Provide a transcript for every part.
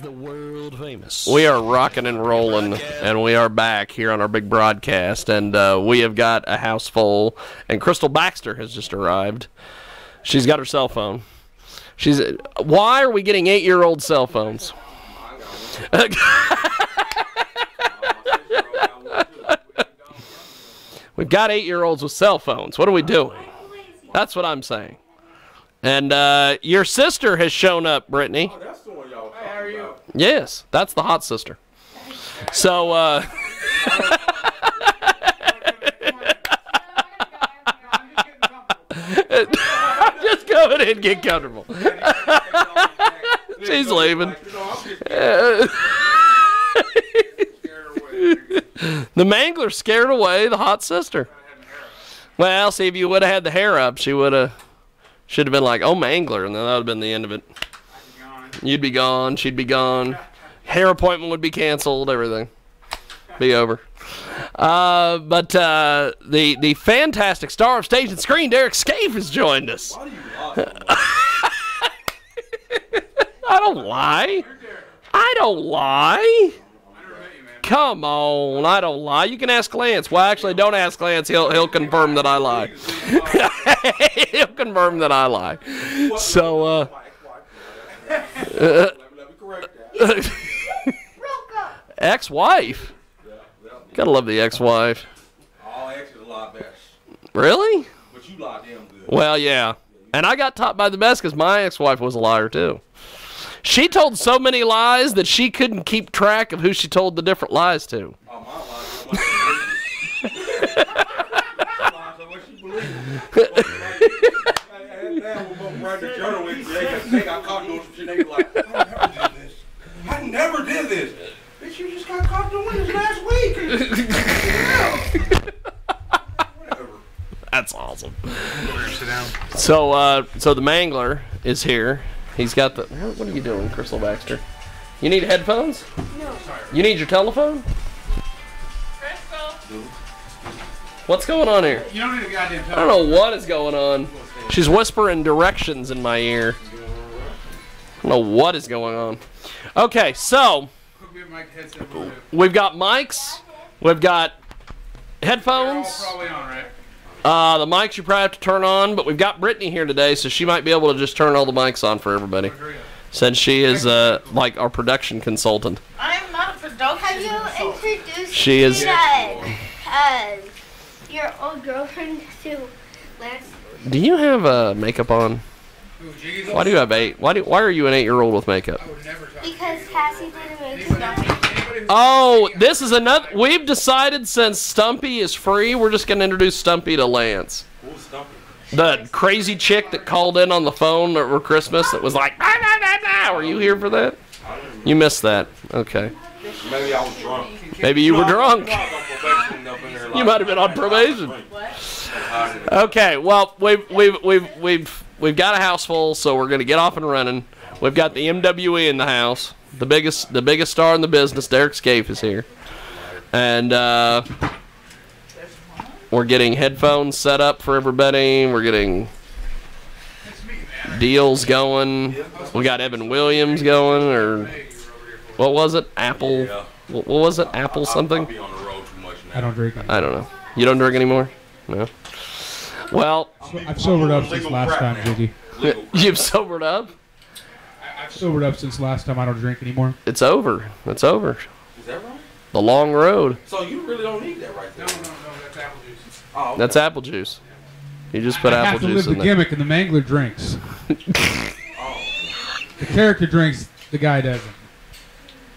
the world famous. We are rocking and rolling, and we are back here on our big broadcast, and we have got a house full, and Crystal Baxter has just arrived. She's got her cell phone. Why are we getting 8-year-old cell phones? We've got 8-year-olds with cell phones. What are we doing? That's what I'm saying. And your sister has shown up, Brittany. Oh, that's the one y'all talking about. How are you? Yes, that's the hot sister. So, just go ahead and get comfortable. She's leaving. The mangler scared away the hot sister. Well, see, if you would have had the hair up, should have been like, oh, mangler, and then that would have been the end of it. You'd be gone. She'd be gone. Hair appointment would be canceled. Everything be over. But the fantastic star of stage and screen, Derek Scaife, has joined us. I don't lie. Come on, I don't lie. You can ask Lance. Well, actually, don't ask Lance. He'll confirm that I lie. He'll confirm that I lie. So, ex-wife. Gotta love the ex-wife. All exes a lot best. Really? But you lie damn good. Well, yeah. And I got taught by the best because my ex-wife was a liar, too. She told so many lies that she couldn't keep track of who she told the different lies to. Oh, my lies. What she believes. They got caught doing some shit. They were like, I never did this. Bitch, you just got caught doing this last week. Whatever. That's awesome. So the mangler is here. He's got the... What are you doing, Crystal Baxter? You need headphones? No. You need your telephone? Crystal. What's going on here? You don't need a goddamn I don't know what is going on. She's whispering directions in my ear. I don't know what is going on. Okay, so... We've got mics. We've got headphones. Probably on, right? The mics you probably have to turn on, but we've got Brittany here today, so she might be able to just turn all the mics on for everybody. Since she is like our production consultant. I am not a production Have you introduced She is. your old girlfriend to Lance? Do you have makeup on? Why do you have 8? Why are you an 8-year-old with makeup? Because Cassie didn't make it. Oh, this is another. We've decided since Stumpy is free, we're just going to introduce Stumpy to Lance. Who's Stumpy? The crazy chick that called in on the phone over Christmas that was like, nah, nah, nah, nah. Were you here for that? You missed that. Okay. Maybe I was drunk. Maybe you were drunk. You might have been on probation. Okay, well, we've got a house full, so we're going to get off and running. We've got the MWE in the house. The biggest star in the business, Derek Scaife, is here. And we're getting headphones set up for everybody. We're getting deals going. We got Evan Williams going, or what was it? Apple. What was it? Apple something? I don't drink anymore. I don't know. You don't drink anymore? No. Well, I've sobered up since last time, Jiggy. you've sobered up? I've sobered up since last time. I don't drink anymore. It's over. It's over. Is that right? The long road. So you really don't need that right there. No, that's apple juice. Oh, okay. That's apple juice. You just put I apple have to juice live in the there. gimmick, and the mangler drinks. The character drinks, the guy doesn't.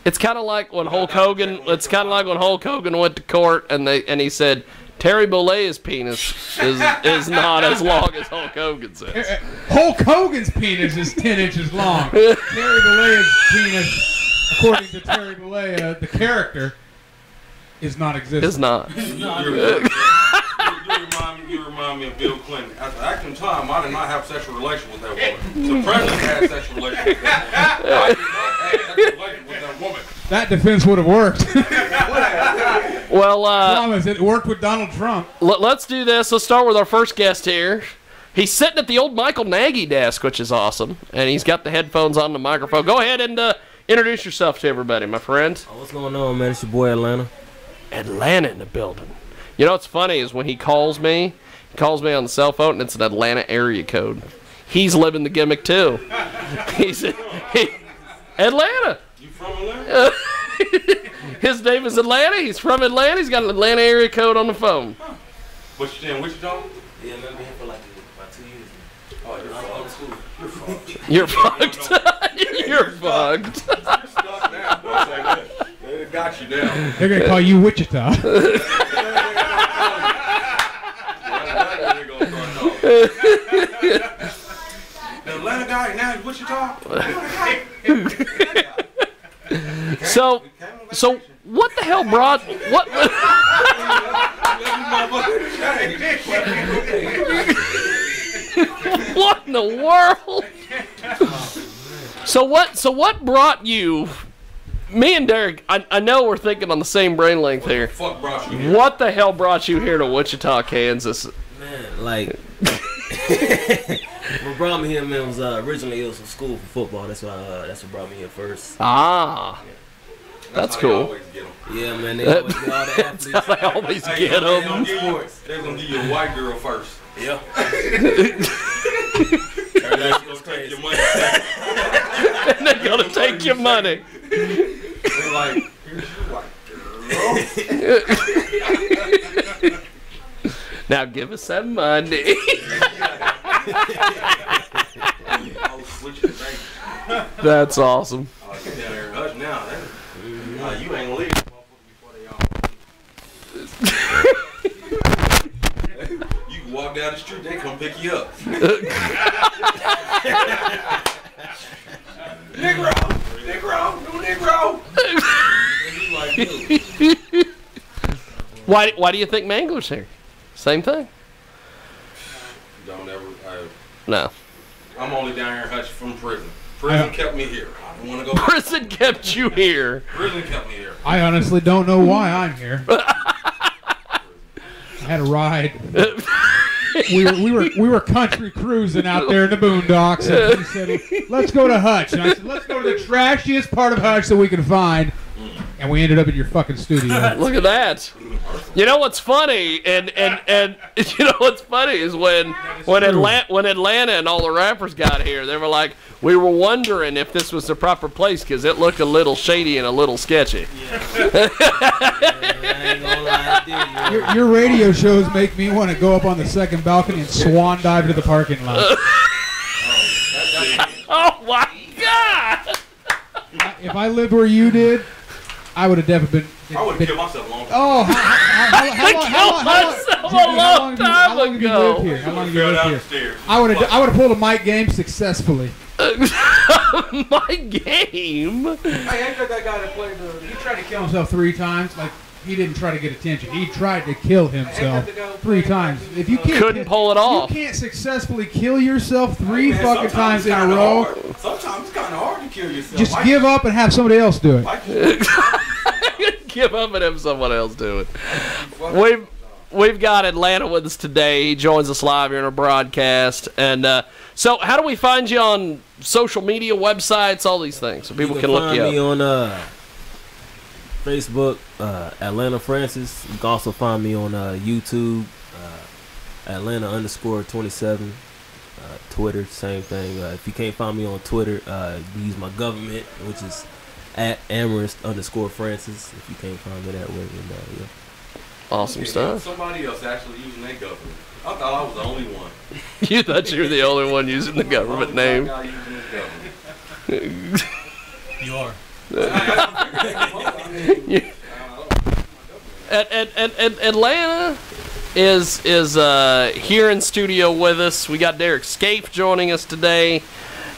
It's kind of like when Hulk Hogan. It's kind of like when Hulk Hogan went to court and he said Terry Bollea's penis is not as long as Hulk Hogan's is. Hulk Hogan's penis is 10 inches long. Terry Bollea's penis, according to Terry Bollea, the character, is not existent. It's not. You remind me of Bill Clinton. At the acting time, I did not have sexual relations with that woman. The president had sexual relations with that woman. I did not have sexual relations with that woman. That defense would have worked. Well, promise, it worked with Donald Trump. Let's do this. Let's start with our first guest here. He's sitting at the old Michael Nagy desk, which is awesome, and he's got the headphones on the microphone. Go ahead and Introduce yourself to everybody, my friend. Oh, what's going on, man? It's your boy Atlanta. Atlanta in the building. You know what's funny is when he calls me on the cell phone, and it's an Atlanta area code. He's living the gimmick too. Atlanta. You from Atlanta? His name is Atlanta. He's from Atlanta. He's got an Atlanta area code on the phone. What you saying? Wichita? Yeah, man, been here for like about 2 years. Oh, you're I'm from old school. You're fucked. You're fucked. You're stuck now. Don't say that. They got you now. They're gonna call you Wichita. The Atlanta guy now is Wichita. So what the hell brought what? What in the world? So what brought you? Me and Derek, I know we're thinking on the same brain length here. Fuck brought you here? What the hell brought you here to Wichita, Kansas? Man, like, what brought me here, man, was originally it was a school for football. That's what brought me here first. Ah, that's how they cool. always get 'em. Yeah, man, they always get all the athletes. That's how they always Hey, get They're them. gonna give you a white girl first. Yeah. Everybody's gonna take your money. And they're gonna take your money. They're like, here's your white girl. Now give us that money. Oh, switch the bank. That's awesome. Oh, you down there in Hutch now. You ain't leaving before they all. You can walk down the street, they come pick you up. Negro! Negro! No Negro! And you like, dude. Why do you think Mangler's here? Same thing. Don't ever. No. I'm only down here in Hutch from prison. Prison kept me here. I don't want to go back. Prison kept you here. Prison kept me here. I honestly don't know why I'm here. I had a ride. We were country cruising out there in the boondocks, and he said, "Let's go to Hutch." And I said, "Let's go to the trashiest part of Hutch that we can find." And we ended up in your fucking studio. Look at that. You know what's funny, and you know what's funny is when Atlanta and all the rappers got here, they were like, we were wondering if this was the proper place because it looked a little shady and a little sketchy. I ain't gonna lie, it did, man. Your radio shows make me want to go up on the second balcony and swan dive into the parking lot. Oh my God! If I lived where you did, I would have definitely been. I would have killed myself a long time. Oh, how long time have you ago. lived here? How long have you Fell lived down here? the stairs. I would have pulled a Mike game successfully. My game. Hey, ain't that guy that played the... He tried to kill himself 3 times. Like, he didn't try to get attention. He tried to kill himself 3 times. If you can't Couldn't pull it off. You can't successfully kill yourself 3 Man, fucking times in a sometimes it's row. kinda hard. Sometimes it's kind of hard to kill yourself. Just give up and have somebody else do it. Give up and have someone else do it. We've got Atlanta with us today. He joins us live here in our broadcast. And so, how do we find you on social media, websites, all these things, so people can look you find me up? on Facebook, Atlanta Francis. You can also find me on YouTube, Atlanta_27. Twitter, same thing. If you can't find me on Twitter, you use my government, which is @Amherst_Francis. If you can't find me that way, then yeah. Awesome stuff. Somebody else actually using their government. I thought I was the only one. You thought you were the only one using the government name. Guy using his government. You are. Atlanta is here in studio with us. We got Derek Scape joining us today,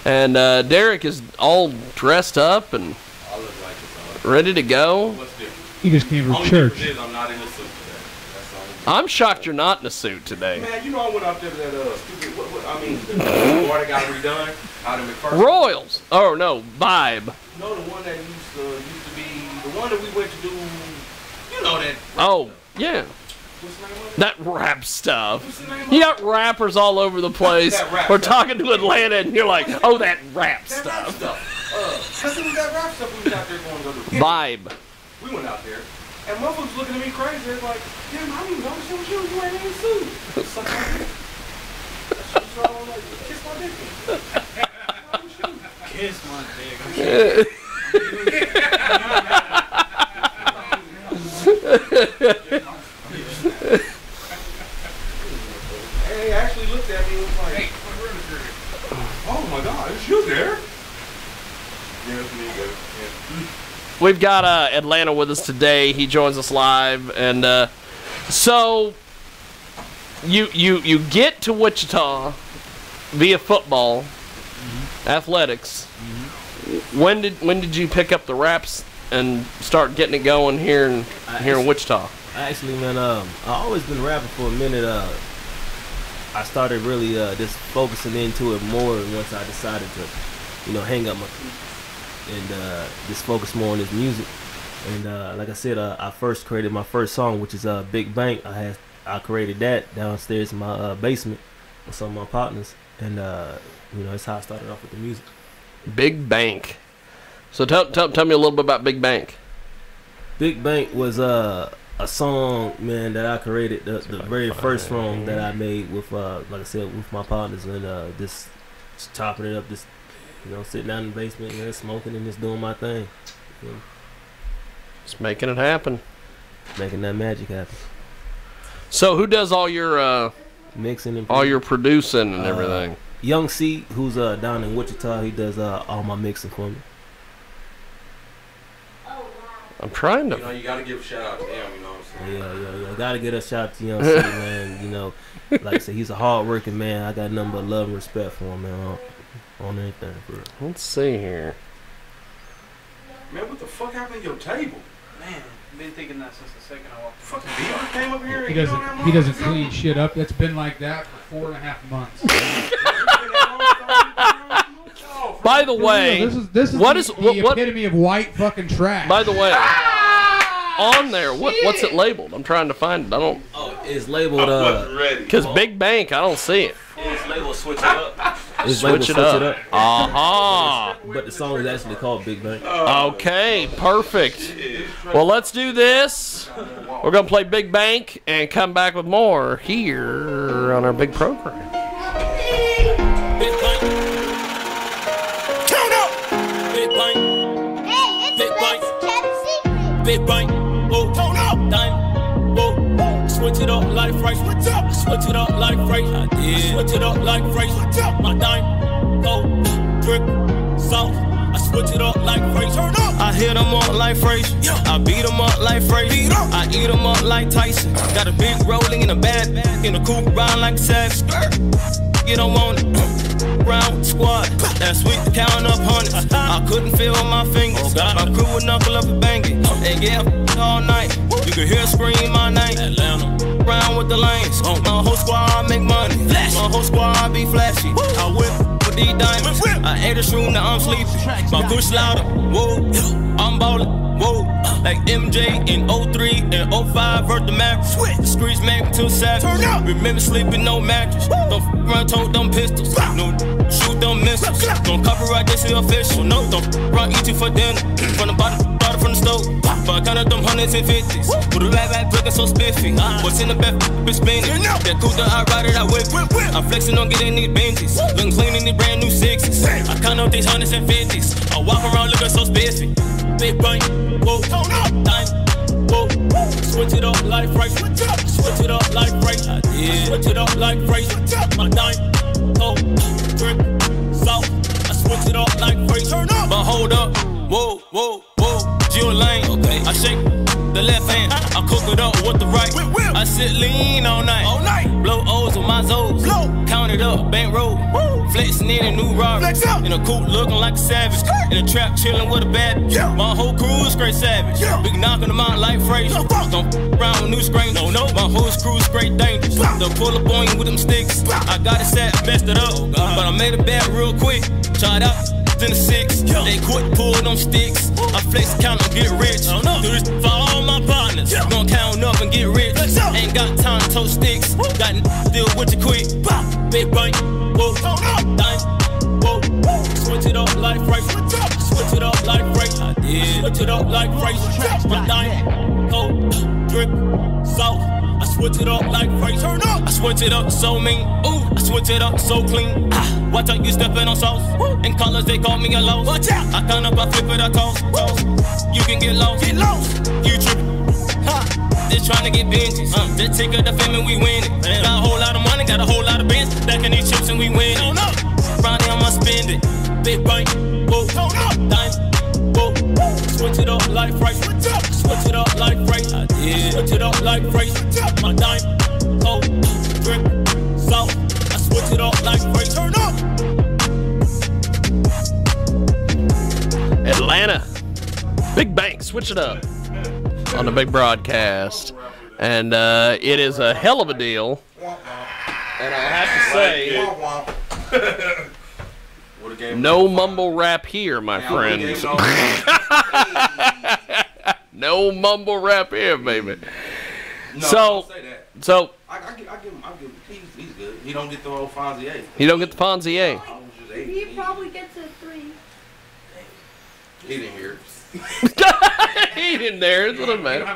and Derek is all dressed up and I look like it's ready to go. What's different? He just came from Only church. difference is I'm not in a suit today. That's all. I'm shocked you're not in a suit today. Man, you know I went out there to that stupid. The bar that got redone out in McPherson. Royals. Oh no, Vibe. No, the one that used to be the one that we went to do. You know that. Oh yeah, What's the name of it? that rap stuff. What's the name of You it? got rappers all over the place. That rap We're stuff. talking to Atlanta, and you're like, oh, that rap That rap stuff. Cause it was that rap stuff we was out there going to go do. Vibe. We went out there, and motherfuckers looking at me crazy. They're like, damn, how do you know some shoes? You ain't in a suit. Suck my dick. That's what I'm like, kiss my dick. Kiss my dick. And they actually looked at me and was like, hey, oh my God, is you there? Yeah, it's me, baby. Yeah. We've got Atlanta with us today. He joins us live, and so you get to Wichita via football, athletics. When did you pick up the raps and start getting it going here in Wichita? Actually, man, I always been rapping for a minute. I started really just focusing into it more once I decided to, hang up my and just focus more on this music. And like I said, I first created my first song, which is Big Bank. I created that downstairs in my basement with some of my partners, and that's how I started off with the music. Big Bank. So tell me a little bit about Big Bank. Big Bank was a song, man, that I created, the very first song that I made with, like I said, with my partners, and just chopping it up, just sitting down in the basement, smoking and just doing my thing. Just making it happen. Making that magic happen. So who does all your mixing and all your producing and everything? Young C, who's down in Wichita, he does all my mixing for me. I'm trying to. You gotta give a shout out to him, you know what I'm saying? Yeah. Gotta get a shout out to Young C, man. Like I said, he's a hard working man. I got nothing but love and respect for him, man. On anything, for real. Let's see here. Man, what the fuck happened to your table? Man, I've been thinking that since the second I walked in. Fucking Beaver came up here and He doesn't clean shit up. It's been like that for 4.5 months. By the way, this is what the epitome of white fucking trash. By the way, on there, what's it labeled? I'm trying to find it. I don't. Oh, it's labeled because Big Bank, I don't see it. It's labeled Switch It Up. Switch it up. Aha. But the song is actually called Big Bank. Okay, perfect. Well, let's do this. We're gonna play Big Bank and come back with more here on our big program. Big Bank. Count up. Big Bank. Hey, it's Big the Bank. best kept secret. Big Bank. Whoa. Count up. Dime. Whoa. Switch it up like right. Switch up. Switch it up like right. I did. Switch it up like right. Switch up. My dime. Go. Drip. South. I switch it up like phrase. Turn up. I hit them up like phrase. I beat them up like phrase. I eat them up like Tyson. Got a big rolling in a bag. In a coupe round like a savage. You don't want it. Round squad. That's sweet, count up hundreds. I couldn't feel my fingers. My crew would knuckle up and bang it. And yeah, all night. You can hear scream my name. Atlanta. Round with the lanes. My whole squad make money. My whole squad be flashy. I whip with these diamonds. I ate a shroom, now I'm sleepy. My push louder. Whoa. I'm ballin'. Whoa. Like MJ in 03 and 05 vert the Mavericks. The streets made me too savage. Remember sleeping no mattress. Don't run told them pistols. No shoot them missiles. Don't copyright this is official. No, don't run eat you for dinner. From the bottom, from the stove. But I counted them hundreds and fifties. With a back looking so spiffy. What's in the back, bitch spinning. That coupe that I ride it, I whip. I'm flexing on getting these Benjis. Looking clean in these brand new sixes. I count up these hundreds and fifties. I walk around looking so spiffy. Big bank, whoa, time, whoa, switch it up like right, switch it up like right, I did, switch it up like right, my dime, oh, drip, south, I switch it up like right, turn up, but hold up, whoa, whoa, whoa, Jill Lane, okay, I shake the left hand, I cook it up with the right, I sit lean all night, blow O's with my Zoes, count it up, bankroll, flexing in a new Rari, in a coupe looking like a savage, in a trap chilling with a bad, my whole crew is straight savage, big knocking them out like Frazier, don't around with new screens, my whole crew is straight dangerous, they'll pull up on you with them sticks, I got it set, messed it up, but I made it bad real quick, tried out in the six, they quit pull them sticks, I flex count and get rich, do this for all my partners, gon' count up and get rich, ain't got time to toast sticks, got deal with you quick, big bank, whoa, dime, whoa, switch it up life right. Switch it up like right. I did. Switch it up like right. My dime, cold, drip, salt. I switch it up like right. Turn up. I switch it up so mean. Ooh. I switch it up so clean. Watch out, you stepping on sauce. In colors, they call me a low. Watch out. I turn up, I flip it, I toss. You can get lost. Get lost. You trippin'. Just tryna get binges. Just take up the fame and we win it. Got a whole lot of money, got a whole lot of bands. Stacking these chips and we win it. Round here, I'ma spend it. Big bank, whoa, dime, whoa. Switch it up like right. Switch it up like right. I did. Switch it up like right. My dime, cold, drip, salt. I switch it up like right. Turn up. Atlanta. Big Bank, switch it up on the big broadcast. And it is a hell of a deal. And I'll have to say, no mumble rap here, my friends. No mumble rap here, baby. No, So, don't say that. so I give him, he's good. He don't get the old Fonzie A. you don't get the Fonzie A. He probably gets a 3. He didn't hear it. He didn't there. It's what it matters.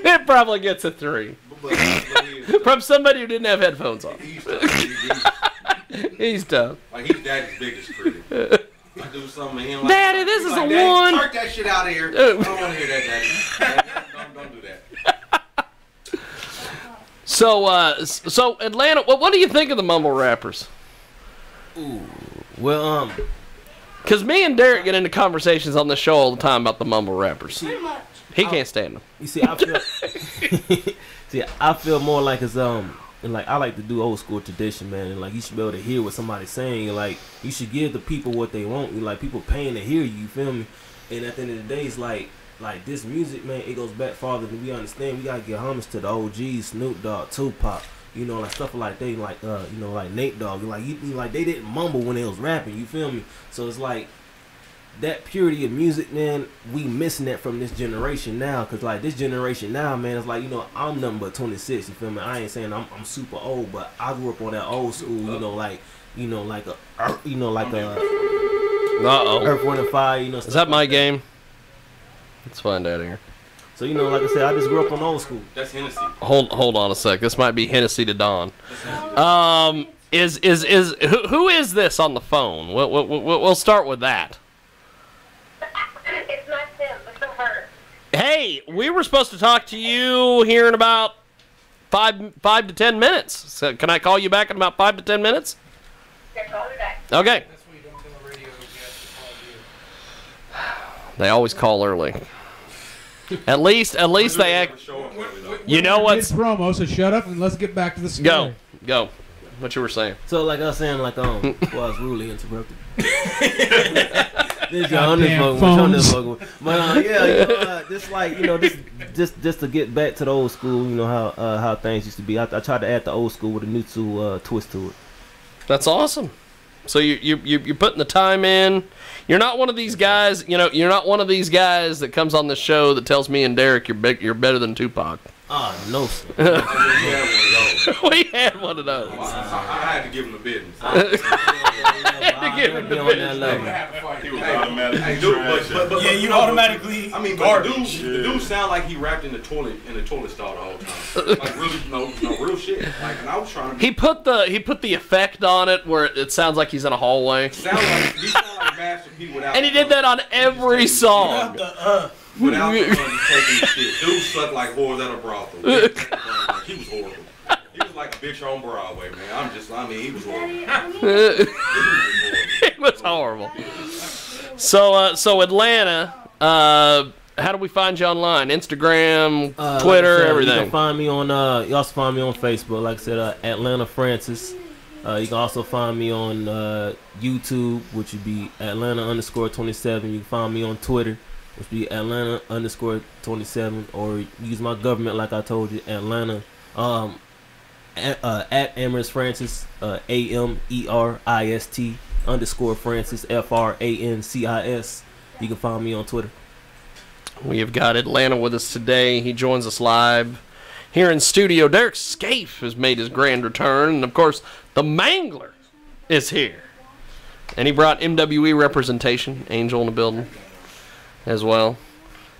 It probably gets a 3 from somebody who didn't have headphones on. He's tough. Like he's daddy's biggest critic. I do something and he don't like Daddy, it. this He's is like, a Daddy, 1. Turk that shit out of here. I don't want to hear that, Daddy. Don't do that. So Atlanta, what do you think of the mumble rappers? Well, Because me and Derek get into conversations on the show all the time about the mumble rappers. Pretty much. He can't stand them. you see, I feel, I feel more like it's and like I like to do old school tradition, man. And like you should be able to hear what somebody's saying. And like you should give the people what they want. And like people paying to hear you. You feel me? And at the end of the day, it's like this music, man. It goes back farther than we understand. We gotta give homage to the OGs, Snoop Dogg, Tupac. You know, like stuff like they like you know, like Nate Dogg. Like like they didn't mumble when they was rapping. You feel me? So it's like that purity of music, man, we missing that from this generation now. Cause like this generation now, man, it's like, you know, I'm nothing but 26. You feel me? I ain't saying I'm super old, but I grew up on that old school. You know, like a Earth, Wind and Fire. You know, Is that my game? Let's find out here. So you know, like I said, I just grew up on old school. That's Hennessy. Hold on a sec. This might be Hennessy to Dawn. Who is this on the phone? We'll start with that. It's not him, it's her. Hey, we were supposed to talk to you here in about 5 to 10 minutes. So can I call you back in about 5 to 10 minutes? Yeah, call me back. Okay. That's why you don't tell the radio guys to call you. They always call early. At least they act. You know what's Mid promo, so shut up and let's get back to the story. go. What you were saying? So like I was saying, like well, I was rudely interrupted. This Goddamn phones. But yeah, you know, just like, you know, just to get back to the old school, you know how things used to be. I tried to add the old school with a new twist to it. That's awesome. So you're putting the time in. You're not one of these guys. You know, you're not one of these guys that comes on the show that tells me and Derek you're better than Tupac. Ah, no, sir. We had one of those. I had to give him the business. He was automatically Yeah, you automatically. I mean, but the dude sound like he rapped in the toilet stall the whole time. Like really, no real shit. Like, and I was trying to. He put the effect on it where it sounds like he's in a hallway. He sound like Master P without. And he did that on every song. Without taking shit. Dude sucked like whores at a brothel. He was horrible. He was like a bitch on Broadway, man. He was horrible. It was horrible. So Atlanta, how do we find you online? Instagram, Twitter, like everything. You can find me on you also find me on Facebook, like I said, Atlanta Francis. You can also find me on YouTube, which would be Atlanta_27. You can find me on Twitter, which would be Atlanta_27, or use my government, like I told you, Atlanta at Amherst Francis, AMERIST_Francis, FRANCIS. You can find me on Twitter. We have got Atlanta with us today. He joins us live here in studio. Derek Scaife has made his grand return, and of course, the Mangler is here. And he brought MWE representation, Angel in the building as well.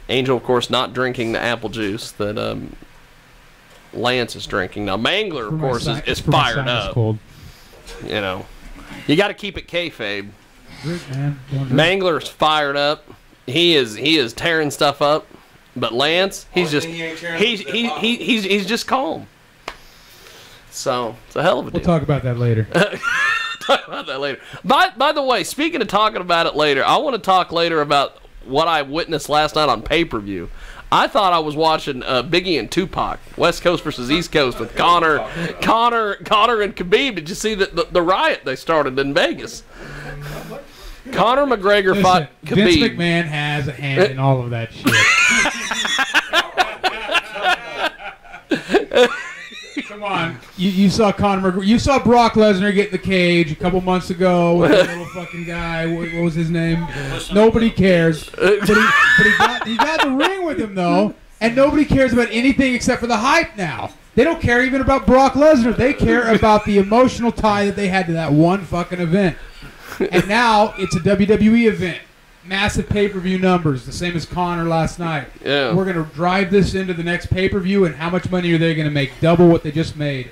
Angel, of course, not drinking the apple juice that Lance is drinking. Now, Mangler, of course, is fired up. Cold. You know, you got to keep it kayfabe. Drink, man. Don't drink. Mangler's fired up. He is tearing stuff up. But Lance, he's just he's just calm. So it's a hell of a deal. We'll talk about that later. Talk about that later. By the way, speaking of talking about it later, I want to talk later about what I witnessed last night on pay-per-view. I thought I was watching Biggie and Tupac, West Coast versus East Coast, with Connor and Khabib. Did you see the riot they started in Vegas? Conor McGregor fought Khabib. Vince McMahon has a hand in all of that shit. Come on, you saw Conor McGregor. You saw Brock Lesnar get in the cage a couple months ago with that little fucking guy. What was his name? Nobody cares. But he got the ring with him though, and nobody cares about anything except for the hype now. They don't care even about Brock Lesnar. They care about the emotional tie that they had to that one fucking event. And now it's a WWE event. Massive pay-per-view numbers, the same as Conor last night. Yeah. We're going to drive this into the next pay-per-view, and how much money are they going to make? Double what they just made.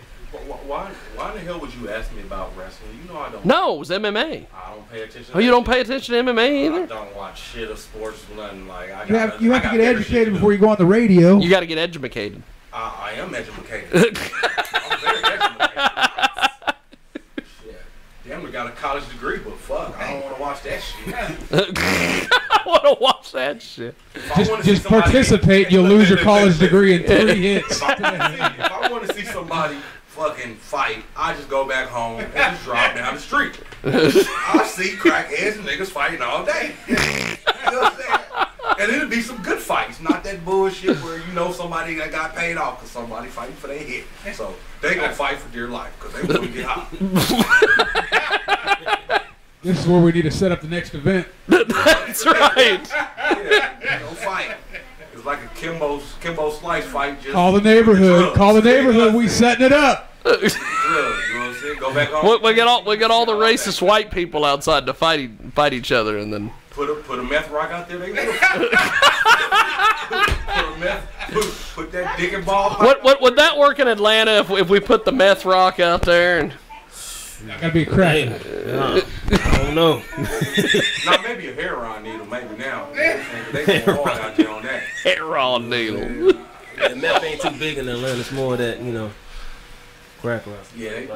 Why in the hell would you ask me about wrestling? You know I don't. No, it was MMA. I don't pay attention. Oh, you don't pay attention to MMA I either? don't watch shit of sports, nothing like. You have to get educated before you go on the radio. You got to get educated. I am educated. I'm very educated. Damn, we got a college degree, but fuck, I don't want to watch that shit. I want to watch that shit. Just participate, you'll lose your college degree in 3 hits. If I want to see somebody fucking fight, I just go back home and just drive down the street. I see crackheads and niggas fighting all day. You know what I'm saying? And it'll be some good fights, not that bullshit where you know somebody that got paid off because somebody fighting for their hit. So they gonna fight for dear life because they want to get hot. This is where we need to set up the next event. That's right. Yeah, go fight. It's like a Kimbo Slice fight. Just Call the neighborhood. Call the neighborhood. We setting it up. You know what I'm saying? Go back home. We got all the racist white people outside to fight each other, and then put a meth rock out there. They will. Put that dick and ball. Would that work in Atlanta if we put the meth rock out there? And gotta be a crack. I don't know. Now maybe a heroin needle, maybe now. They go hard out there on that. Heroin needle. Yeah, meth ain't too big in Atlanta. It's more of that, crack rock. Yeah.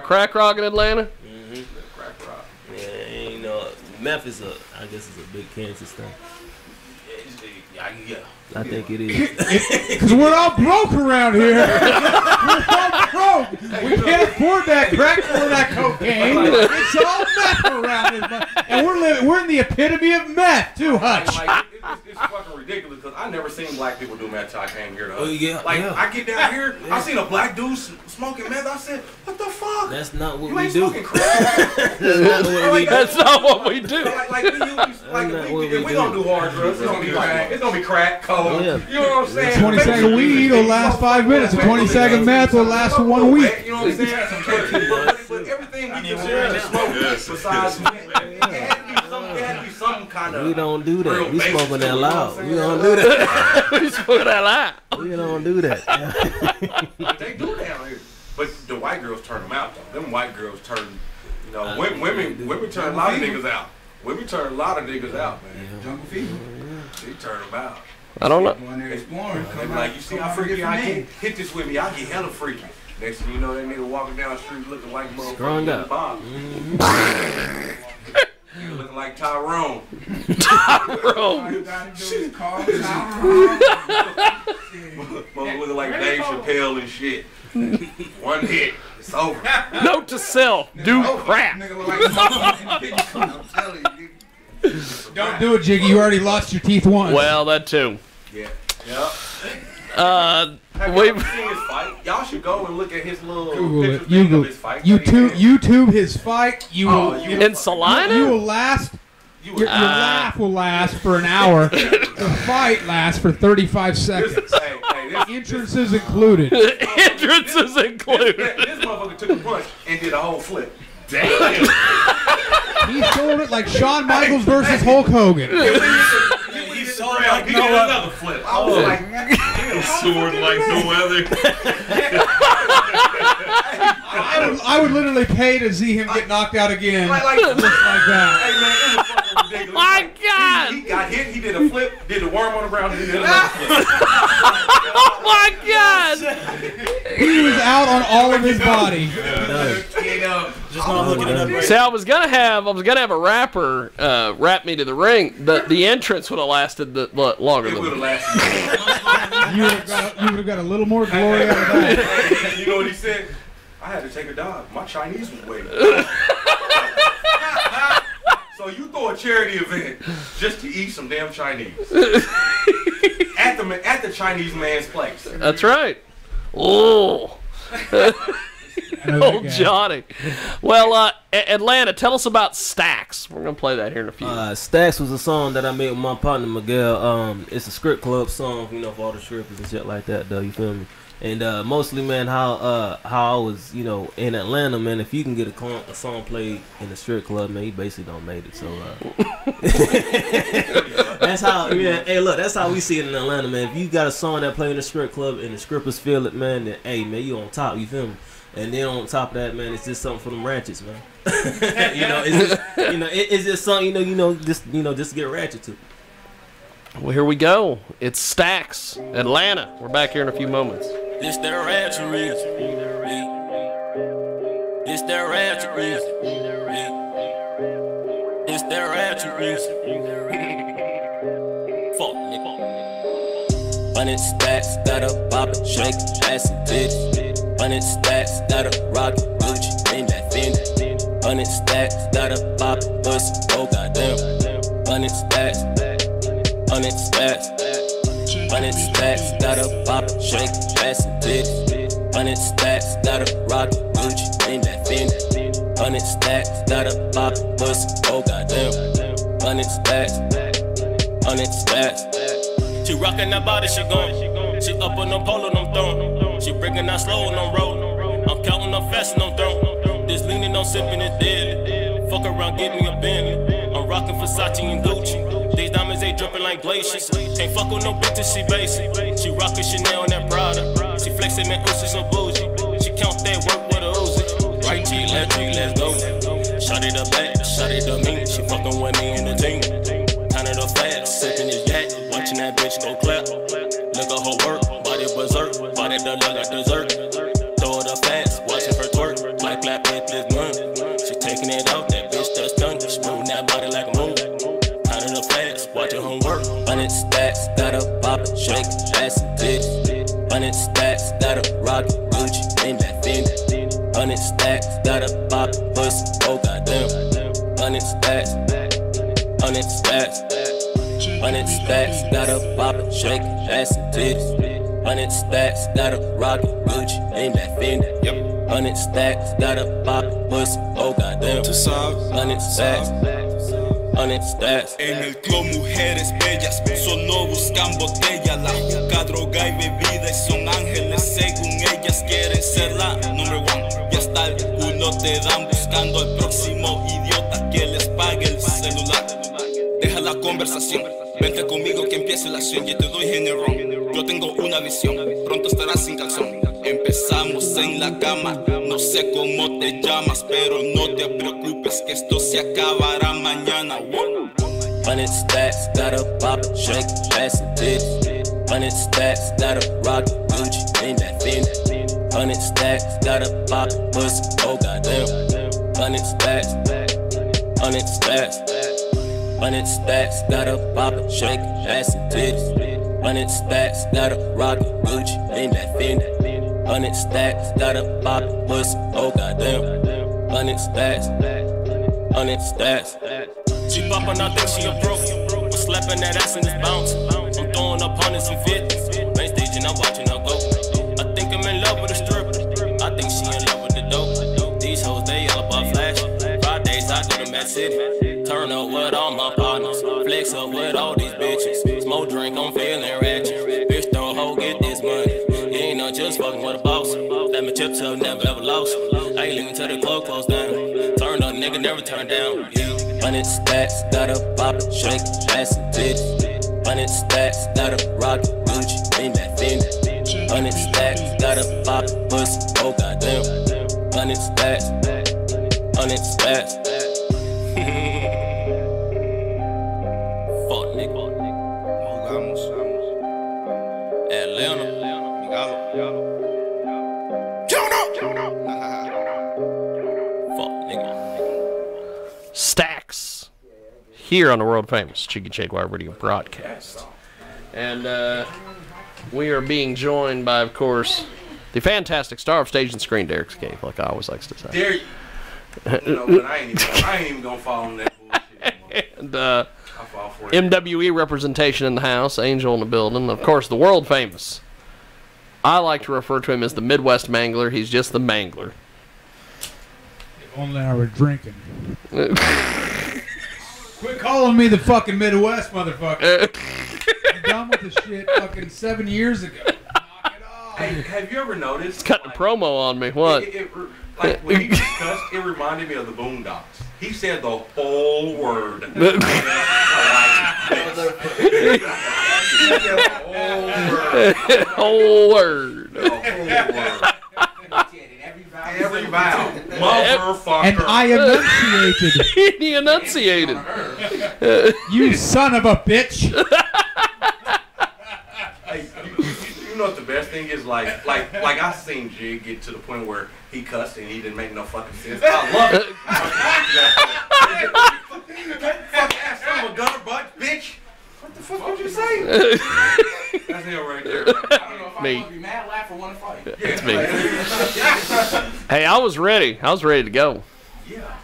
Crack rock in Atlanta? Mm-hmm. Crack rock. Yeah, meth is I guess it's a big Kansas thing. Yeah. I think it is. Because we're all broke around here. We're all broke. We can't afford that crack or that cocaine. It's all meth around here. And we're in the epitome of meth, too, Hutch. It's fucking ridiculous because I never seen black people do meth till I came here to us. Oh, yeah. I get down here, I seen a black dude smoking meth. I said, what the fuck? That's not what you we ain't do. Smoking crack. That's not what we do. If we gonna do hard drugs, it's gonna be crack, coke. Yeah. You know what I'm saying? 20-second weed will last 5 minutes. A 20-second meth will last 1 week. You know what I'm saying? But everything we consider to smoke besides meth, it had to be some kind of. We don't do that. We smoking that loud. We don't do that. We smoking that loud. We don't do that. They do down here. But the white girls turn them out, though. Them white girls turn, women turn a lot of niggas out. Women turn a lot of niggas out, man. Jungle Fever. They turn them out. I don't know. Going there exploring. They be like, you see how freaky I get? Hit this with me, I get hella freaky. Next thing you know, that nigga walking down the street looking like motherfucker. Strung up. You looking like Tyrone. Tyrone. Motherfucker looking like Dave Chappelle and shit. One hit, it's over. Note to self: do crap. Don't do it, Jiggy. You already lost your teeth once. Well, that too. Yeah. Yep. Have y'all ever seen his fight? Y'all should go and look at his little Google of his fight. YouTube his fight. In Salina? You will last. Your laugh will last for an hour. The fight lasts for 35 seconds. Entrances included. Entrances included. This motherfucker took a punch and did a whole flip. Damn. He sold it like Shawn Michaels versus Hulk Hogan. He saw like he did another flip. I was like, Sword like no other. I would literally pay to see him get knocked out again. like just like that. Hey man, it was fucking ridiculous. My God! He got hit. He did a flip. Did a worm on the ground. And he did another flip. Oh my God! He was out on all of his body. Just not looking it up right See, I was gonna have a rapper rap me to the ring. The entrance would have lasted longer It than would have that. lasted. You would have got a little more glory out of that. You know what he said? I had to take a dive. My Chinese was waiting. So you throw a charity event just to eat some damn Chinese at the Chinese man's place. That's right. Oh. Oh, Johnny. Well, Atlanta, tell us about Stacks. We're going to play that here in a few. Stacks was a song that I made with my partner Miguel. It's a strip club song, you know, for all the strippers and shit like that, though. You feel me? And mostly, man, how I was, you know, in Atlanta, man. If you can get a song played in a strip club, man, you basically don't make it. So that's how. Yeah, hey, look, that's how we see it in Atlanta, man. If you got a song that play in a strip club and the strippers feel it, man, then hey, man, you on top. You feel me? And then on top of that, man, it's just something for them ratchets, man. It's just something, just to get ratchet to. Well, here we go. It's Stacks, Atlanta. We're back here in a few moments. This that ratchery. This that ratchery. This that ratchery. Fuck, nigga. 100 stacks, got a bop it, shake, ass and titties. 100 stacks, got a rock it, Gucci, name that Fendi. 100 stacks, got a bop it, pussy, oh goddamn. 100 stacks, 100 stacks. 100 stacks, got a bop it, shake, ass and titties. 100 stacks, got a rock it, Gucci, name that Fendi. 100 stacks, got a bop it, pussy, oh goddamn. 100 stacks, 100 stacks. She rockin' that body, she gone. She up on them pole and I'm throwing. She breaking that slow and I'm rolling. I'm counting up fast and I'm throwing. This leaning, I'm sipping it deadly. Fuck around, get me a Bentley. I'm rockin' Versace and Gucci. These diamonds, they drippin' like glaciers. Can't fuck with no bitches, she basic. She rockin' Chanel and that Prada. She flexin', man, ooh, she so bougie. She count that work with a Uzi. Right G, let's go. Shot it up back, shot it up me. She fuckin' with me in the team. Counted up fast, sippin' this yak. Watching that bitch go clap. Look at her work, body berserk. Body done look like dessert. Throw it up fast, watching her twerk. Like black with this gun. She taking it out, that bitch just done. She moving that body like a move. Counting up fast, watching her work. 100 stacks, got a bop it, shake, ass and titties. 100 stacks, got a rock it, Gucci, name that Fendi. 100 stacks, got a bop it, pussy, oh goddamn. 100 stacks, 100 stacks. 100 stacks, got a bop it, shake, ass and titties. 100 stacks, got a rock it, Gucci, name that Fendi. 100 stacks, got a bop it, pussy, oh goddamn. 100 stacks, 100 stacks. En el club mujeres bellas, solo buscan botella. La juca, droga y bebida y son ángeles según ellas quieren ser la number one. Y hasta el culo te dan buscando al próximo idiota que les pague el celular. Deja la conversación, vente conmigo que empiece la acción. Y te doy generón, yo tengo una visión. Pronto estarás sin calzón. Empezamos en la cama, no sé cómo te llamas, pero no te preocupes que esto se acabará mañana. 100 stacks, got a bop it, shake, ass and titties. 100 stacks, got a rock it, Gucci, name that Fendi. 100 stacks, got a bop it, pussy, oh goddamn. 100 stacks, 100 stacks. 100 stacks, got a bop it, shake, ass and titties. 100 stacks, got a rock it, Gucci, name that Fendi. 100 stacks, got a bop it, pussy, oh goddamn. 100 stacks, 100 stacks. She boppin', I think she a broke. I'm slapping that ass and it's bouncing. I'm throwing up hundreds and fifties. Main stage and I'm watching her go. I think I'm in love with a stripper. I think she in love with the dope. These hoes, they all about flash. Fridays, I do them at City. Turn up with all my partners. Flex up with all these bitches. Smoke drink, I'm feeling ratchet. Bitch, throw a hoe, get this money. It ain't not just fucking with a boss. That my chips up, never ever lost. I ain't leaving till the club closed down. never turn down. Yeah. 100 stacks, got a bottle, shake, ass and tits. 100 stacks, got a rock, Gucci, bring back Fendi. 100 stacks, got a bottle, pussy, oh goddamn. 100 stacks, 100 stacks. Fuck nigga. Jugamos. Atlanta. Stacks here on the world famous Jiggy Jaguar radio broadcast. And we are being joined by, of course, the fantastic star of stage and screen, Derek Scaife, like I always likes to say. Dare you? No, but I ain't even gonna fall in that bullshit. And I fall for it. MWE representation in the house, Angel in the building, of course, the world famous. I like to refer to him as the Midwest Mangler. He's just the Mangler. If only I were drinking. Quit calling me the fucking Midwest, motherfucker. I'm done with this shit fucking 7 years ago. Knock it off. Hey, have you ever noticed? It's cutting a promo on me. What? Like when he discussed, it reminded me of the Boondocks. He said the whole word. Whole word. Every vowel. Motherfucker. And I enunciated. He enunciated. You son of a bitch. Hey, you know what the best thing is? Like I seen Jig get to the point where he cussed and he didn't make no fucking sense. I love it. Fuck ass son of a gunner butt, bitch. What the fuck did you say? That's him right there. I don't know if I'm gonna be mad, laugh, or want to fight. Yeah. It's me. Hey, I was ready. I was ready to go. Yeah.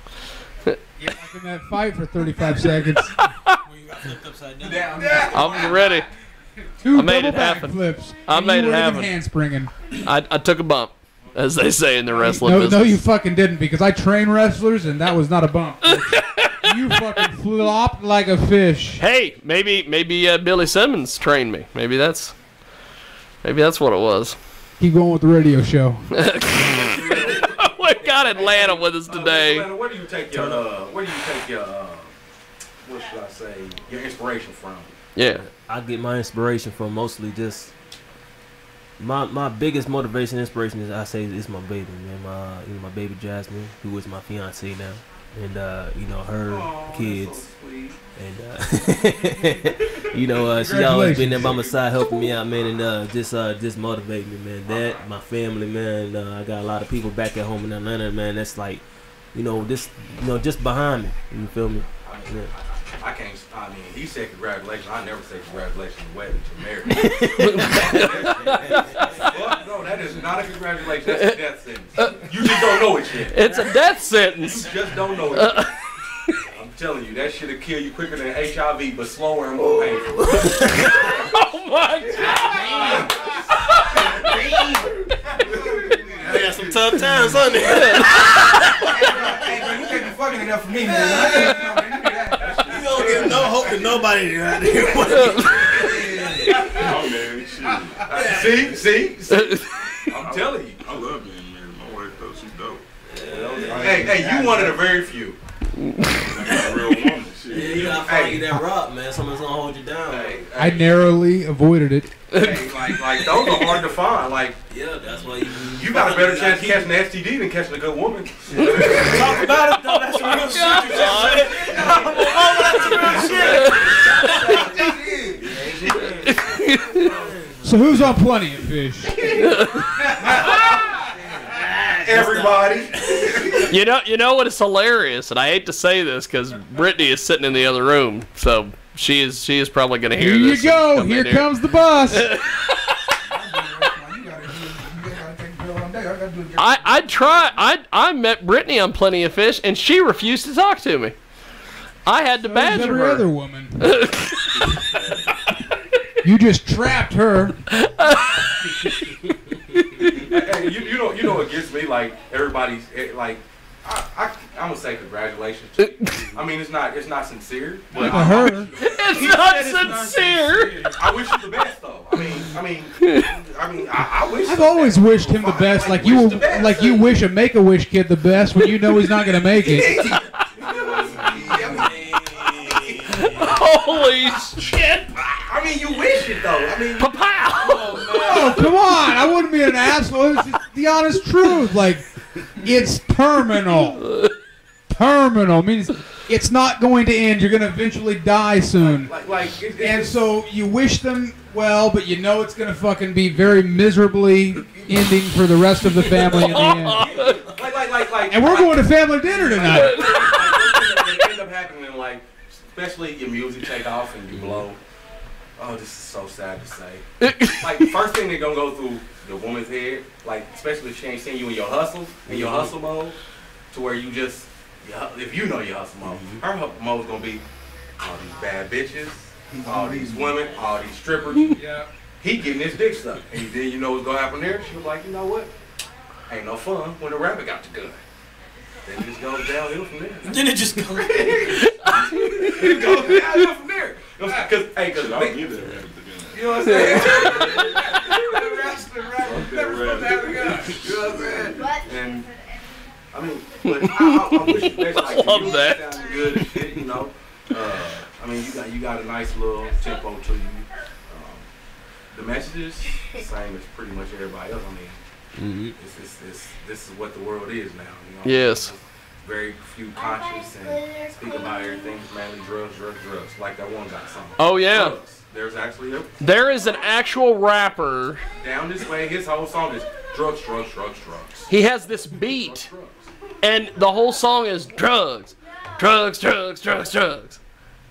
Like in that fight for 35 seconds. I was ready. Two I made double it happen. backflips. I and made you it weren't happen. even handspringing. I took a bump, as they say in the wrestling No, business. no, you fucking didn't, because I train wrestlers, and that was not a bump. You fucking flopped like a fish. Hey, maybe Billy Simmons trained me. Maybe that's what it was. Keep going with the radio show. We got Atlanta with us today. Atlanta, where do you take your what should I say, your inspiration from? Yeah. I get my inspiration from mostly just my biggest motivation, inspiration is is my baby, man. My baby Jasmine, who is my fiance now, and her kids, So sweet. and she always been there by my side helping me out, man, and just motivate me, man. That my family, man. I got a lot of people back at home in Atlanta, man. That's like, just behind me. You feel me? Yeah. I mean, he said congratulations. I never say congratulations to wedding to marriage. No, that is not a congratulations. That's a death sentence. You just don't know it yet. It's a death sentence. You just don't know it yet. I'm telling you, that shit'll kill you quicker than HIV, but slower and more painful. Oh my God! They got some tough times on there. Hey, man, you can't be fucking enough for me, man. You don't give no hope to nobody out there. Oh, man, shit. See? I'm telling you. I love being married. My wife, though, she's dope. Hey, you one of the very few. Like a real woman. Shit. Yeah, you gotta find you that rock, man. Someone's gonna hold you down. I narrowly avoided it. Hey, like those are hard to find. Like, Yeah, that's why you you got a better chance of catching an STD than catching a good woman. Talk about it, though. That's real shit. You just said. Oh, that's real shit. So who's on Plenty of Fish? Everybody. You know what is hilarious, and I hate to say this because Brittany is sitting in the other room, so she is probably going to hear Here this. you go. Here comes the bus. I met Brittany on Plenty of Fish, and she refused to talk to me. I had to badger every her. other woman. You just trapped her. Hey, you know what gets me? Like, everybody's like, I'm gonna say congratulations to you. I mean, it's not sincere. But To her. It's not sincere. I wish you the best, though. I wish. I've always wished him the best, like you wish a Make-A-Wish kid the best when you know he's not gonna make it. Holy shit! I mean, you wish it though. I mean, Pow! Oh, come on. I wouldn't be an asshole. It's just the honest truth. Like, it's terminal. Terminal means it's not going to end. You're going to eventually die soon. And so you wish them well, but you know it's going to fucking be very miserably ending for the rest of the family in the end. And we're going to family dinner tonight. It end up happening, like, especially your music take off and you blow. Oh, this is so sad to say. Like, first thing they're gonna go through the woman's head, like, especially if she ain't seen you in your hustle mode, to where you just, if you know your hustle mode, her hustle mode's gonna be all these bad bitches, all these women, all these strippers. Yeah. He getting his dick sucked. And then you know what's gonna happen there? She was like, you know what? Ain't no fun when the rabbit got the gun. Then it just goes downhill from there. Then it just goes. It goes downhill from there. Cause I don't give that rabbit the gun. you know what I'm saying? The rabbit never supposed to have a gun. You know what I'm saying? And I mean, but I wish the best. Like, Love you that. sounded good and shit, you know. I mean, you got a nice little tempo to you. The messages, same as pretty much everybody else. I mean, this is what the world is now. You know? Yes. Very few conscious and speak about everything. Mainly drugs. Like that one guy song. Oh yeah. Drugs. There's actually There is an actual rapper. down this way. His whole song is drugs. He has this beat, and the whole song is drugs,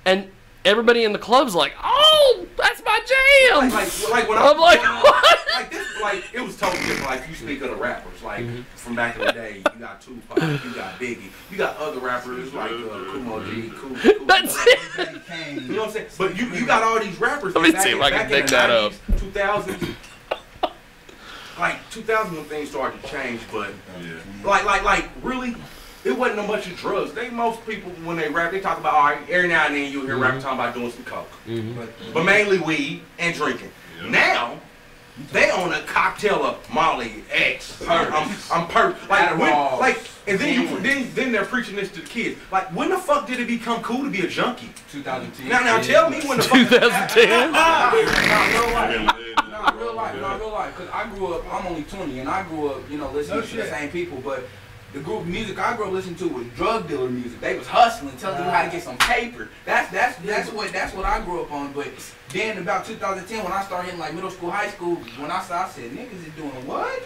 and everybody in the club's like, "Oh, that's my jam!" Like when I'm like, what? Like this, like it was totally different. Like you speak of the rappers, like from back in the day, you got Tupac, you got Biggie, you got other rappers like Kumo G, Cool. That's it. You know what I'm saying? But you got all these rappers. Let me back see in- if I can back in pick the that up. 2000s, like 2000 when things started to change, but like really. It wasn't a bunch of drugs. Most people, when they rap, they talk about, all right, every now and then you'll hear rappers talking about doing some coke. But mainly weed and drinking. Now, they own a cocktail of Molly, X, I'm and then they're preaching this to the kids. Like, when the fuck did it become cool to be a junkie? 2010. Now tell me when the fuck. 2010. Real life. Because I grew up, I'm only 20, and I grew up, listening to the same people, but the group of music I grew up listening to was drug dealer music. They was hustling, telling you how to get some paper. That's what I grew up on. But then about 2010, when I started hitting like middle school, high school, when I said niggas is doing what?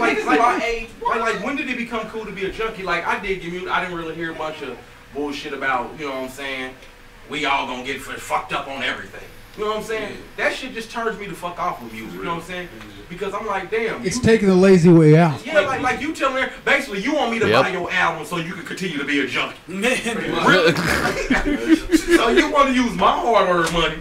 Like when did it become cool to be a junkie? Like I didn't really hear a bunch of bullshit about, you know what I'm saying? We all gonna get fucked up on everything. You know what I'm saying? That shit just turns me the fuck off with music. You know what I'm saying? Because I'm like, damn. It's taking the lazy way out. Yeah, like you telling me, basically you want me to buy your album so you can continue to be a junkie. Really? So you want to use my hard-earned money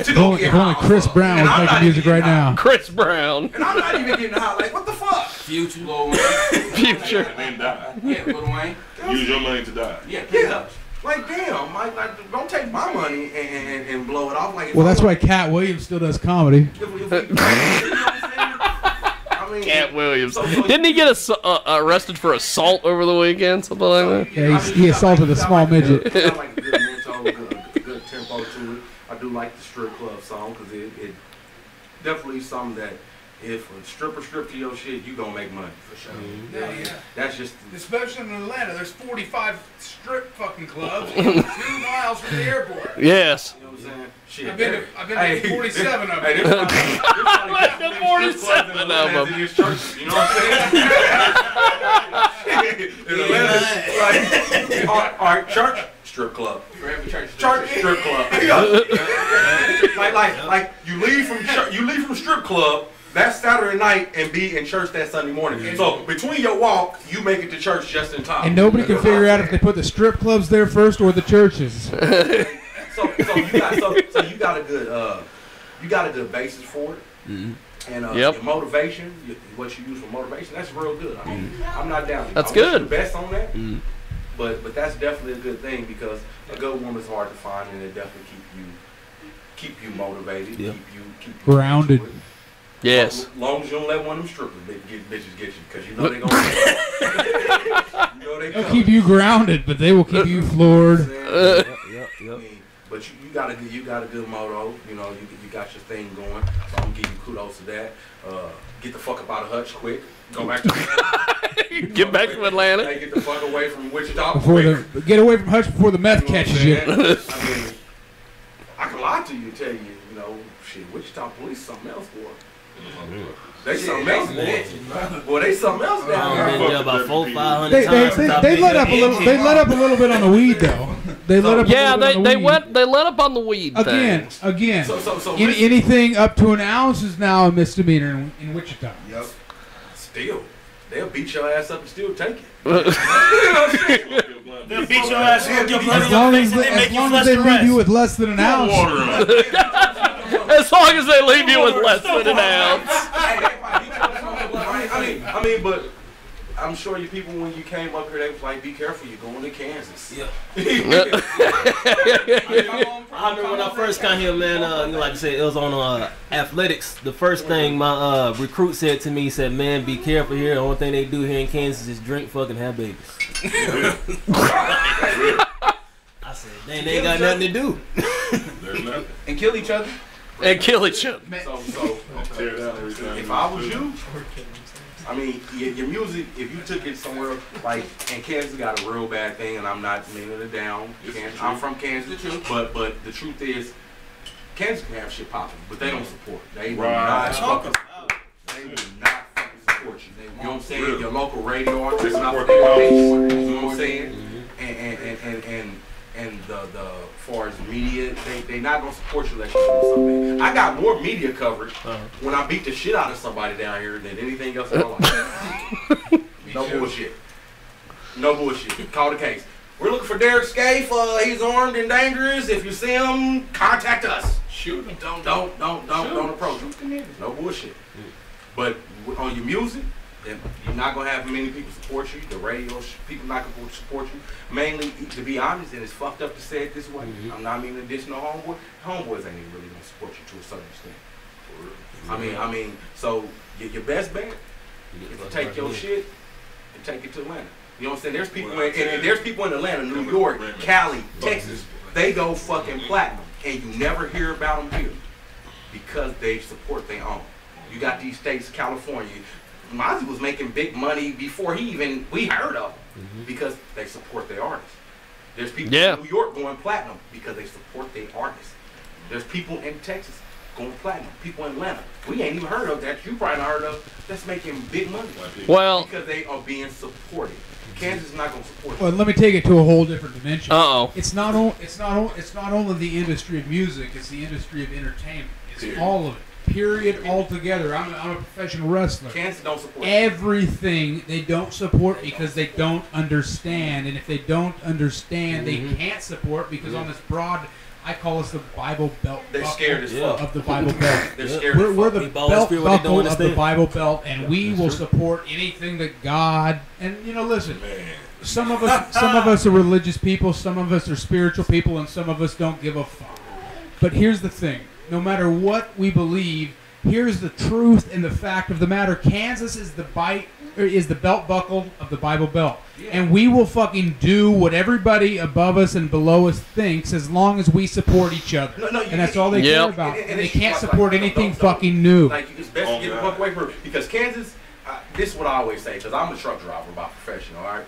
to go get high. Only Chris Brown was making music right now. Chris Brown. And I'm not even getting high. Like, what the fuck? Future, Lil Wayne. Future. Then die. Yeah, Lil Wayne. Use your money to die. Yeah. Like, damn, like, don't take my money and blow it off. Like, Well, that's why Cat Williams still does comedy. You know what I'm saying? I mean, Cat Williams. Didn't he get arrested for assault over the weekend? Something like that? Yeah, he assaulted a small midget. I like a good mental, good tempo to it. I do like the strip club song because it definitely something that if a stripper strip to your shit, you gonna make money for sure. Yeah. That's just Especially in Atlanta, there's 45 strip fucking clubs 2 miles from the airport. Yes. you know what I'm saying. Shit. I've been to 47 of them. Hey, there's probably 47 of them. as it is churches, you know what I'm saying? In Atlanta, all right, church, strip club. Church, strip club. like you leave from strip club. That's Saturday night and be in church that Sunday morning. So between your walk, you make it to church just in time. And nobody can figure out if they put the strip clubs there first or the churches. So you got a good basis for it. And your motivation, what you use for motivation, that's real good. I mean, I'm not down. That's I good. wish the best on that, but that's definitely a good thing because a good woman's hard to find, and it definitely keep you motivated, keep you Grounded. Yes. As long as you don't let one of them strippers bitches get you, because you know they're gonna. They'll keep you grounded, but they will keep you floored. Yep. I mean, but you got a good motto. You know, you got your thing going. So I'm gonna give you kudos to that. Get the fuck up out of Hutch quick. Go back to Atlanta. Get back to Atlanta. Hey, get the fuck away from Wichita Before quick. get away from Hutch before the meth You know what I'm catches you. saying? I mean, I can lie to you and tell you, you know, shit, Wichita police something else, boy. They something else, boy. Boy, they something else down I've there. been there about 400-500 They times. they let up a little. They let up a little bit on the weed though. They let up. Yeah, a little bit on the weed. they let up on the weed Again. So Anything up to an ounce is now a misdemeanor in Wichita. Yep. Still, they'll beat your ass up and still take it. They'll beat your ass and your blood As in your long face as and then make you they flush the leave rest. you with less than an ounce. As long as they leave you with less than an ounce. I mean, but I'm sure you people when you came up here, they was like, "Be careful, you're going to Kansas." Yeah. I remember when I first got here, man. Like I said, it was on athletics. The first thing my recruit said to me, he said, "Man, be careful here. The only thing they do here in Kansas is drink, fucking, have babies." I said, "They ain't got nothing to do." There's nothing. And kill each other. And kill each other. So Tear down everything. if I was you, I mean, your music, if you took it somewhere, like, and Kansas got a real bad thing, and I'm not meaning it down. Kansas, I'm from Kansas, but the truth is, Kansas can have shit popping, but they don't support. They will not fucking support. They will not fucking support you. You know what I'm saying? Your local radio artists, not what they want. You know what I'm saying? And the far as media, they not gonna support you unless you do something. I got more media coverage when I beat the shit out of somebody down here than anything else in my life. No bullshit. No bullshit. Call the case. We're looking for Derek Scaife. He's armed and dangerous. If you see him, contact us. Shoot him. Don't approach him. No bullshit. But on your music, then you're not gonna have many people support you. The radio people not gonna support you. Mainly, to be honest, and it's fucked up to say it this way. I'm not meaning to diss no homeboy. Homeboys ain't even really gonna support you to a certain extent. I mean, so your best bet is to take your shit and take it to Atlanta. You know what I'm saying? There's people and there's people in Atlanta, New York, Cali, Texas. They go fucking platinum, and you never hear about them here because they support their own. You got these states, California. Mozzie was making big money before we heard of him because they support their artists. There's people in New York going platinum because they support their artists. There's people in Texas going platinum. People in Atlanta, we ain't even heard of that. You probably not heard of. That's making big money. Well, because they are being supported. Kansas is not going to support. Well, let me take it to a whole different dimension. Uh-oh. It's not only the industry of music. It's the industry of entertainment. It's all of it. Period. Altogether. I'm a professional wrestler. Kansas don't support everything. They don't support because they don't understand, and if they don't understand, they can't support because on this broad, I call us the Bible Belt. They're scared as fuck of the Bible Belt. They're scared. We're the belt buckle of the Bible Belt, and we will support anything that God. And listen. Some of us are religious people. Some of us are spiritual people, and some of us don't give a fuck. But here's the thing. No matter what we believe, here's the truth and the fact of the matter. Kansas is the belt buckle of the Bible Belt. Yeah. And we will fucking do what everybody above us and below us thinks as long as we support each other. And that's all they care about. And they can't support anything fucking new. Like, it's best to get the fuck away from it. Because Kansas, this is what I always say, because I'm a truck driver by profession, all right?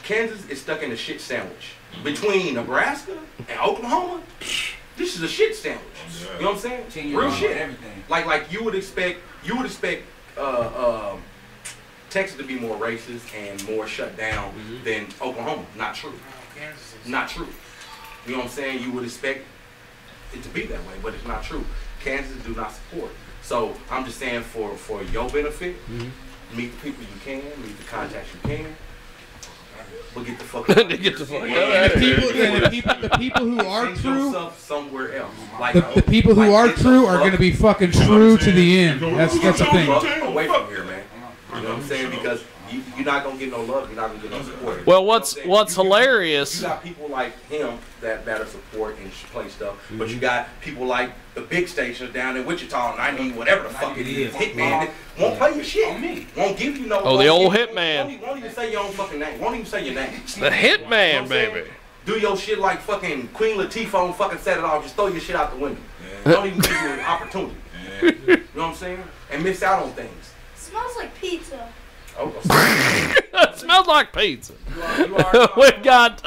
Kansas is stuck in a shit sandwich. Between Nebraska and Oklahoma, this is a shit sandwich. You know what I'm saying? Real shit. Everything. Like you would expect Texas to be more racist and more shut down than Oklahoma. Not true. Not true. You know what I'm saying? You would expect it to be that way, but it's not true. Kansas do not support. So I'm just saying for your benefit, meet the people you can, meet the contacts you can. But get the fuck out. Get the fuck out. And the people who are true, somewhere else. Like, the people who are true are going to be fucking true to the end. That's the thing. Away from here, man. You know what I'm saying? Because you're not gonna get no love. You're not gonna get no support. Well, what's hilarious? You got people like him that are support and play stuff, but you got people like the big stations down in Wichita, 90, whatever the fuck it is, Hitman, that won't play your shit. Won't give you no. Oh, the old Hitman. Won't even say your own fucking name. Won't even say your name. The Hitman, baby. Do your shit like fucking Queen Latifah on fucking Set It Off. Just throw your shit out the window. Don't even give you an opportunity. You know what I'm saying? And miss out on things. Smells like pizza. Oh, It smells like pizza. We got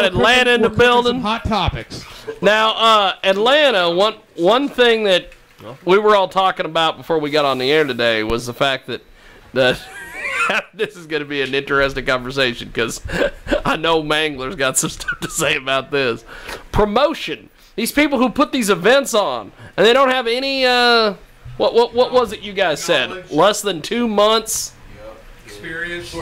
Atlanta in the building. Some hot topics. Now, Atlanta, one thing that we were all talking about before we got on the air today was the fact that this is going to be an interesting conversation because I know Mangler's got some stuff to say about this. Promotion. These people who put these events on, and they don't have any, what was it you guys said? Less than 2 months? Experience.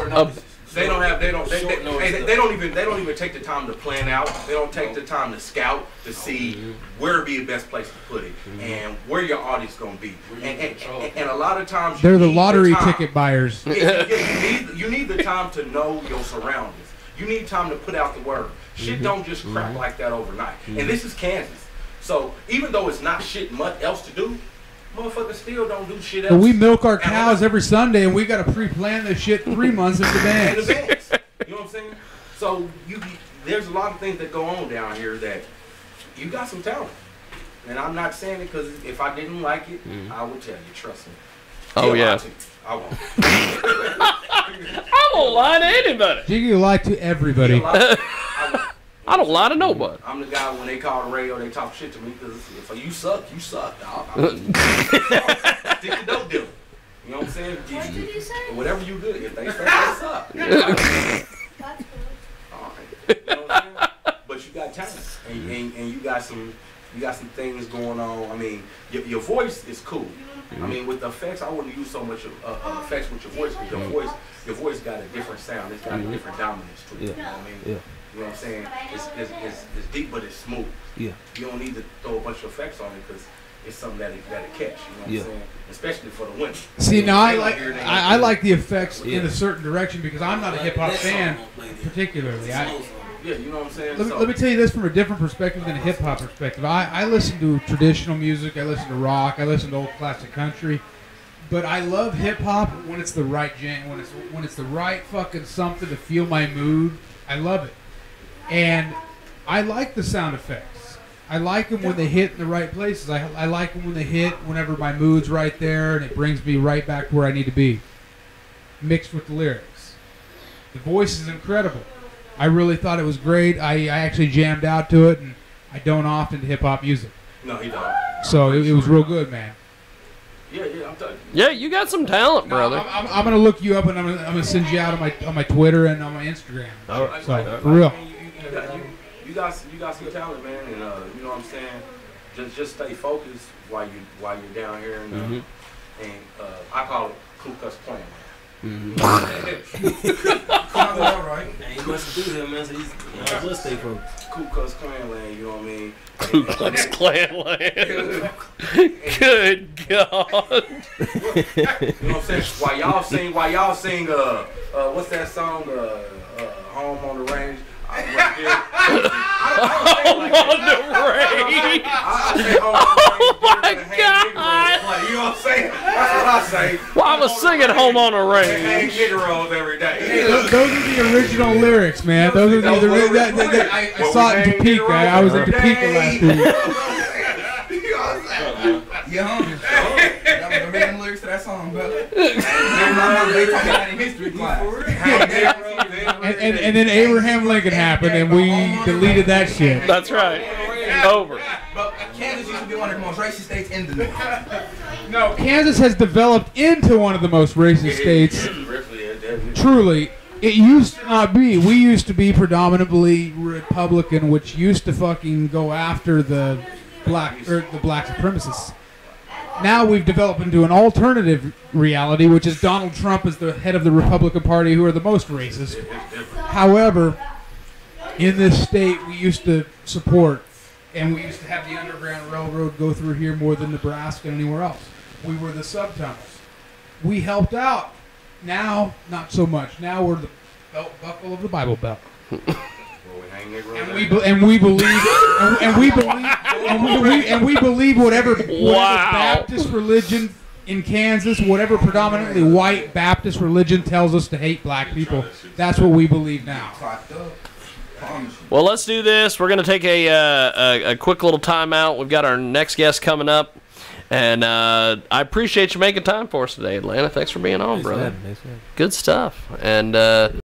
They don't even take the time to plan out. They don't take the time to scout to see where would be the best place to put it and where your audience gonna be. And a lot of times They're the lottery ticket buyers. You need the time to know your surroundings. You need time to put out the word. Shit don't just crack like that overnight. And this is Kansas, so even though it's not shit much else to do, motherfuckers still don't do shit else. But we milk our cows every Sunday, and we got to pre-plan this shit 3 months in advance. You know what I'm saying? So there's a lot of things that go on down here that you got some talent. And I'm not saying it because if I didn't like it, I would tell you. Trust me. Oh yeah. I won't. I won't lie to anybody. Jiggy will lie to everybody. I don't lie to nobody. I'm the guy when they call the radio, they talk shit to me because if you suck, you suck, dog. Stick to dope dealer. You know what I'm saying? What did you say? Whatever you good, if they say they suck. That's good. All right. You know what I'm saying? But you got talent, and you got some things going on. I mean, your voice is cool. I mean, with the effects, I wouldn't use so much effects with your voice because your voice got a different sound. It's got a different dominance to it. You know what I mean? Yeah. You know what I'm saying? It's deep, but it's smooth. Yeah. You don't need to throw a bunch of effects on it because it's something that'll catch. You know what I'm saying? Especially for the women. See, now I like the effects in a certain direction because I'm not a hip hop fan particularly. Yeah, you know what I'm saying? Let me tell you this from a different perspective than a hip hop perspective. I listen to traditional music, I listen to rock, I listen to old classic country, but I love hip hop when it's the right when it's the right fucking something to feel my mood. I love it, and I like the sound effects. I like them when they hit in the right places. I like them when they hit whenever my mood's right there and it brings me right back to where I need to be. Mixed with the lyrics, the voice is incredible. I really thought it was great. I actually jammed out to it, and I don't often to hip-hop music. No, he don't. So it was real good, man. Yeah, I'm telling you. Yeah, you got some talent, brother. I'm gonna look you up, and I'm gonna send you out on my Twitter and on my Instagram. All right. So for real. You got some talent, man, and you know what I'm saying. Just stay focused while you're down here, and I call it Ku Klux Klan. All right. He must do him, man. So let's stay focused. Ku Klux Klan land, you know what I mean? Ku Klux Klan land. Good God. You know what I'm saying? While y'all sing, what's that song? Home on the Range. Home on the Range. Oh my God. You know what I'm saying? That's what I say. Well, I was singing Home on the Range. Hang niggeros every day. Hey, those are the original lyrics, man. Those are the original. I saw it in Topeka. I was in Topeka last week. Yeah, I'm making lyrics to that song, brother. They taught me that in history class. And then Abraham Lincoln happened, and we deleted that shit. That's right. Over. But Kansas used to be one of the most racist states in the North. No, Kansas has developed into one of the most racist states. Truly. It used to not be. We used to be predominantly Republican, which used to fucking go after the black supremacists. Now we've developed into an alternative reality, which is Donald Trump as the head of the Republican Party, who are the most racist. However, in this state, we used to support, and we used to have the Underground Railroad go through here more than Nebraska and anywhere else. We were the subtunnels. We helped out. Now, not so much. Now we're the belt buckle of the Bible Belt. And we believe whatever Baptist religion in Kansas, whatever predominantly white Baptist religion tells us to hate black people. That's what we believe now. Well, let's do this. We're going to take a quick little timeout. We've got our next guest coming up. And I appreciate you making time for us today, Atlanta. Thanks for being on, brother. Good stuff. And